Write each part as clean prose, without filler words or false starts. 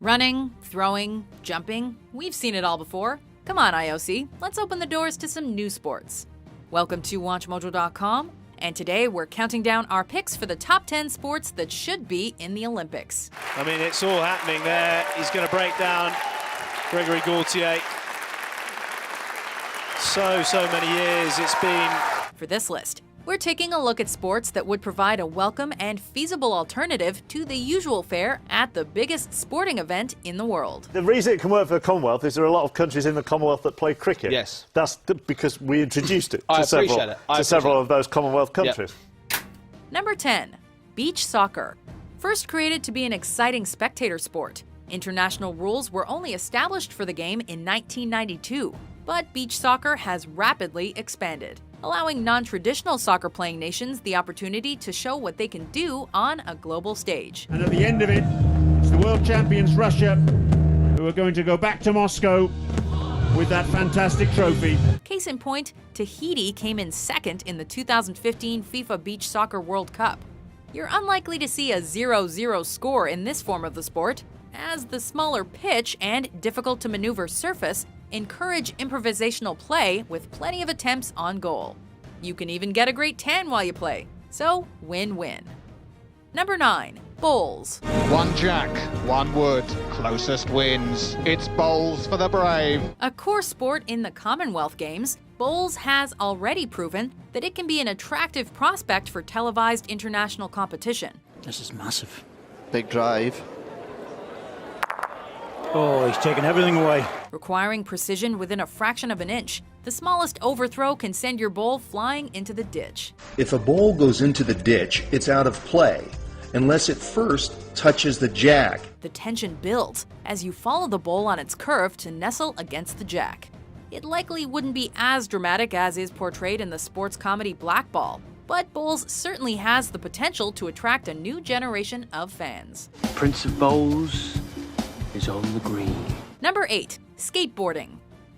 Running, throwing, jumping, we've seen it all before. Come on, IOC, let's open the doors to some new sports. Welcome to WatchMojo.com, and today we're counting down our picks for the top 10 sports that should be in the Olympics. I mean, it's all happening there. He's going to break down Gregory Gaultier. So many years it's been. For this list, we're taking a look at sports that would provide a welcome and feasible alternative to the usual fare at the biggest sporting event in the world. The reason it can work for the Commonwealth is there are a lot of countries in the Commonwealth that play cricket. Yes. That's because we introduced it I to appreciate it. several of those Commonwealth countries. Yep. Number 10. Beach soccer. First created to be an exciting spectator sport, international rules were only established for the game in 1992, but beach soccer has rapidly expanded, allowing non-traditional soccer-playing nations the opportunity to show what they can do on a global stage. And at the end of it, it's the world champions Russia who are going to go back to Moscow with that fantastic trophy. Case in point, Tahiti came in second in the 2015 FIFA Beach Soccer World Cup. You're unlikely to see a 0-0 score in this form of the sport, as the smaller pitch and difficult-to-maneuver surface encourage improvisational play with plenty of attempts on goal. You can even get a great tan while you play, so win-win. Number 9. Bowls. One jack, one wood, closest wins. It's bowls for the brave. A core sport in the Commonwealth Games, bowls has already proven that it can be an attractive prospect for televised international competition. This is massive. Big drive. Oh, he's taken everything away. Requiring precision within a fraction of an inch, the smallest overthrow can send your bowl flying into the ditch. If a ball goes into the ditch, it's out of play, unless it first touches the jack. The tension builds as you follow the bowl on its curve to nestle against the jack. It likely wouldn't be as dramatic as is portrayed in the sports comedy Blackball, but bowls certainly has the potential to attract a new generation of fans. Prince of Bowls is on the green. Number 8. Skateboarding.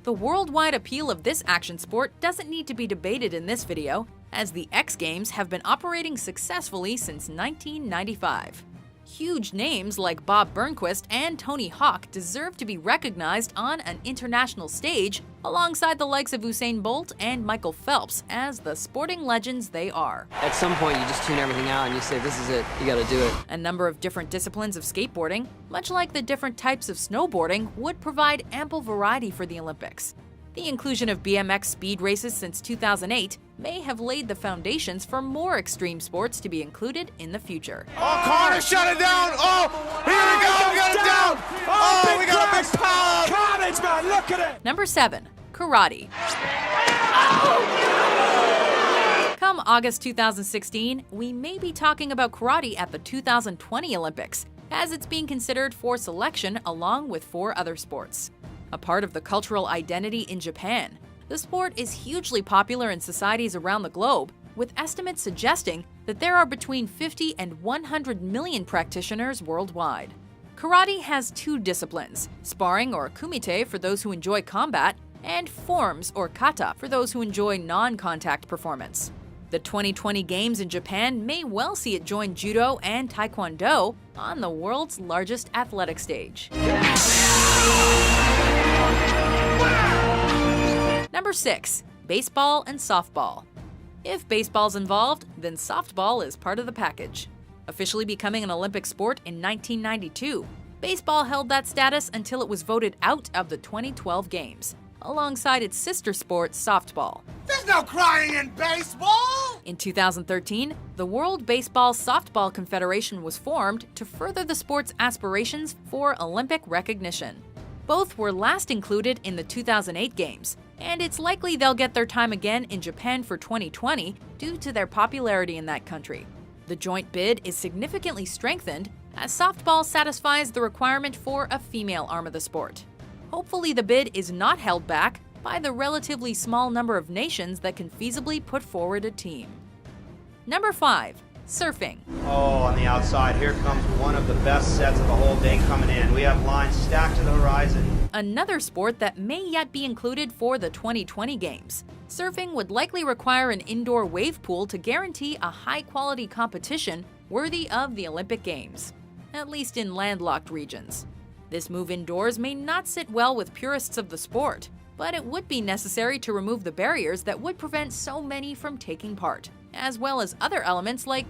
The worldwide appeal of this action sport doesn't need to be debated in this video, as the X Games have been operating successfully since 1995. Huge names like Bob Burnquist and Tony Hawk deserve to be recognized on an international stage alongside the likes of Usain Bolt and Michael Phelps as the sporting legends they are. At some point, you just tune everything out and you say, this is it, you gotta do it. A number of different disciplines of skateboarding, much like the different types of snowboarding, would provide ample variety for the Olympics. The inclusion of BMX speed races since 2008 may have laid the foundations for more extreme sports to be included in the future. Oh, Connor shut it down! Oh, here we go! We got it down! Oh, we got a big power! Carnage, man, look at it! Number 7. Karate. Come August 2016, we may be talking about karate at the 2020 Olympics, as it's being considered for selection along with 4 other sports. A part of the cultural identity in Japan, the sport is hugely popular in societies around the globe, with estimates suggesting that there are between 50 and 100 million practitioners worldwide. Karate has 2 disciplines, sparring or kumite for those who enjoy combat, and forms or kata for those who enjoy non-contact performance. The 2020 Games in Japan may well see it join judo and taekwondo on the world's largest athletic stage. Number 6. Baseball and softball. If baseball's involved, then softball is part of the package. Officially becoming an Olympic sport in 1992, baseball held that status until it was voted out of the 2012 Games, alongside its sister sport, softball. There's no crying in baseball! In 2013, the World Baseball Softball Confederation was formed to further the sport's aspirations for Olympic recognition. Both were last included in the 2008 Games, and it's likely they'll get their time again in Japan for 2020 due to their popularity in that country. The joint bid is significantly strengthened as softball satisfies the requirement for a female arm of the sport. Hopefully the bid is not held back by the relatively small number of nations that can feasibly put forward a team. Number 5. Surfing. Oh, on the outside, here comes one of the best sets of the whole day coming in. We have lines stacked to the horizon. Another sport that may yet be included for the 2020 Games. Surfing would likely require an indoor wave pool to guarantee a high-quality competition worthy of the Olympic Games, at least in landlocked regions. This move indoors may not sit well with purists of the sport, but it would be necessary to remove the barriers that would prevent so many from taking part, as well as other elements like,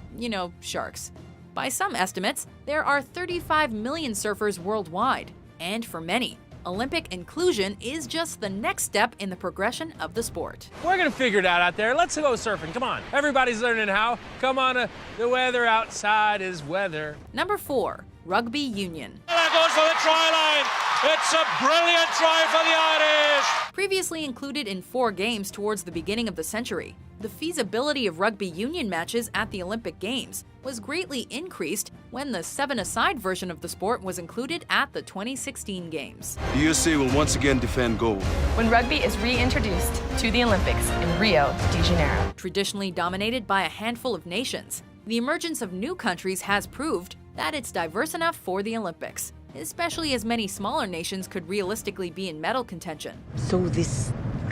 sharks. By some estimates, there are 35 million surfers worldwide, and for many, Olympic inclusion is just the next step in the progression of the sport. We're gonna figure it out there. Let's go surfing. Come on. Everybody's learning how. Come on, the weather outside is weather. Number 4, rugby union. There goes for the try line. It's a brilliant try for the Irish. Previously included in 4 games towards the beginning of the century, the feasibility of rugby union matches at the Olympic Games was greatly increased when the 7-a-side version of the sport was included at the 2016 Games. The USA will once again defend gold when rugby is reintroduced to the Olympics in Rio de Janeiro. Traditionally dominated by a handful of nations, the emergence of new countries has proved that it's diverse enough for the Olympics, especially as many smaller nations could realistically be in medal contention. So this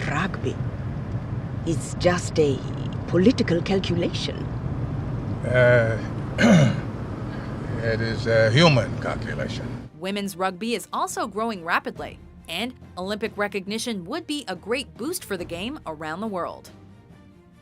rugby is just a political calculation? It is a human calculation. Women's rugby is also growing rapidly, and Olympic recognition would be a great boost for the game around the world.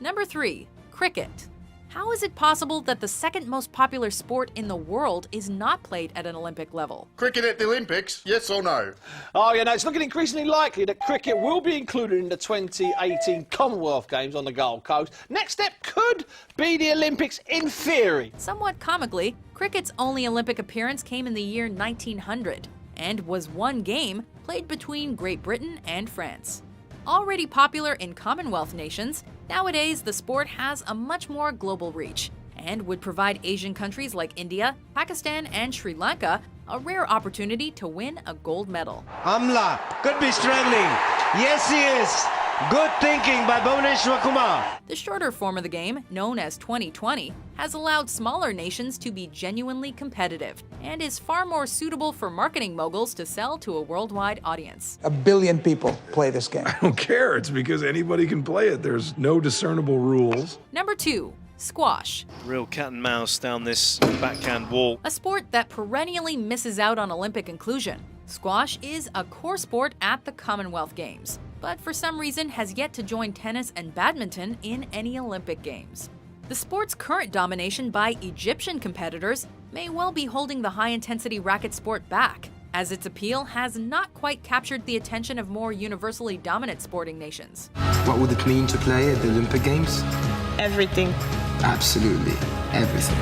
Number 3, cricket. How is it possible that the second most popular sport in the world is not played at an Olympic level? Cricket at the Olympics, yes or no? Oh, yeah, no, it's looking increasingly likely that cricket will be included in the 2018 Commonwealth Games on the Gold Coast. Next step could be the Olympics in theory. Somewhat comically, cricket's only Olympic appearance came in the year 1900 and was one game played between Great Britain and France. Already popular in Commonwealth nations, nowadays the sport has a much more global reach and would provide Asian countries like India, Pakistan, and Sri Lanka a rare opportunity to win a gold medal. Amla could be struggling. Yes, he is. Good thinking by Bhuvneshwar Kumar. The shorter form of the game, known as 2020, has allowed smaller nations to be genuinely competitive and is far more suitable for marketing moguls to sell to a worldwide audience. 1 billion people play this game. I don't care. It's because anybody can play it. There's no discernible rules. Number 2, squash. Real cat and mouse down this backhand wall. A sport that perennially misses out on Olympic inclusion. Squash is a core sport at the Commonwealth Games, but for some reason has yet to join tennis and badminton in any Olympic Games. The sport's current domination by Egyptian competitors may well be holding the high-intensity racket sport back, as its appeal has not quite captured the attention of more universally dominant sporting nations. What would it mean to play at the Olympic Games? Everything. Absolutely everything.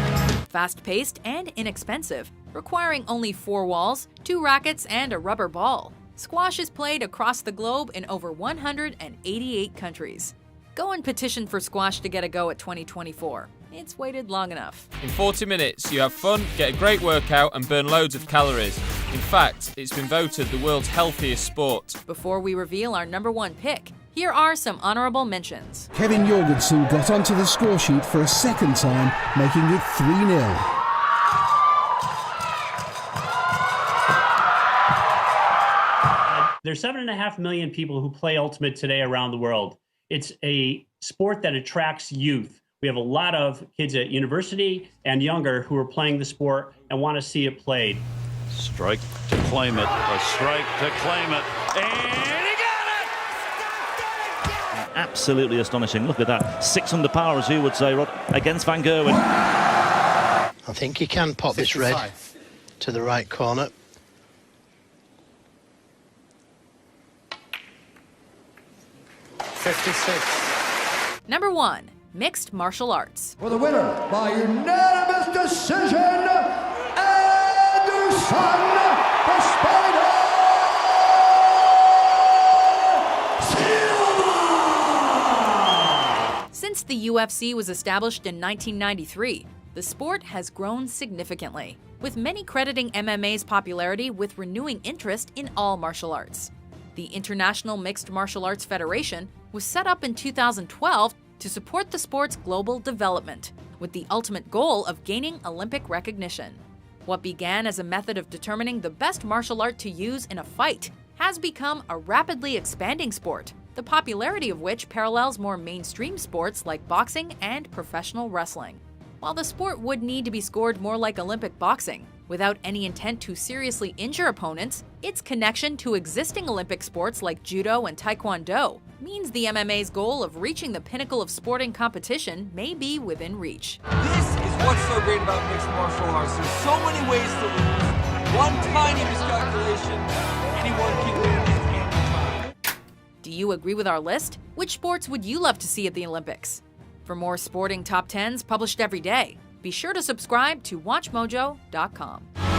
Fast-paced and inexpensive, requiring only 4 walls, 2 rackets, and a rubber ball. Squash is played across the globe in over 188 countries. Go and petition for squash to get a go at 2024. It's waited long enough. In 40 minutes, you have fun, get a great workout, and burn loads of calories. In fact, it's been voted the world's healthiest sport. Before we reveal our number 1 pick, here are some honorable mentions. Kevin Jorgensen got onto the score sheet for a second time, making it 3-0. There's 7.5 million people who play Ultimate today around the world. It's a sport that attracts youth. We have a lot of kids at university and younger who are playing the sport and want to see it played. Strike to claim it, a strike to claim it, and he got it! Absolutely astonishing. Look at that. 6 under par, as you would say, Rod, against Van Gerwen. I think he can pop this red to the right corner. Number 1, mixed martial arts. For the winner by unanimous decision, Anderson the Spider Silva! Since the UFC was established in 1993, the sport has grown significantly, with many crediting MMA's popularity with renewing interest in all martial arts. The International Mixed Martial Arts Federation was set up in 2012 to support the sport's global development, with the ultimate goal of gaining Olympic recognition. What began as a method of determining the best martial art to use in a fight has become a rapidly expanding sport, the popularity of which parallels more mainstream sports like boxing and professional wrestling. While the sport would need to be scored more like Olympic boxing, Without any intent to seriously injure opponents, its connection to existing Olympic sports like judo and taekwondo means the MMA's goal of reaching the pinnacle of sporting competition may be within reach. This is what's so great about mixed martial arts. There's so many ways to lose. One tiny miscalculation, anyone can win at any time. Do you agree with our list? Which sports would you love to see at the Olympics? For more sporting top 10s published every day, be sure to subscribe to WatchMojo.com.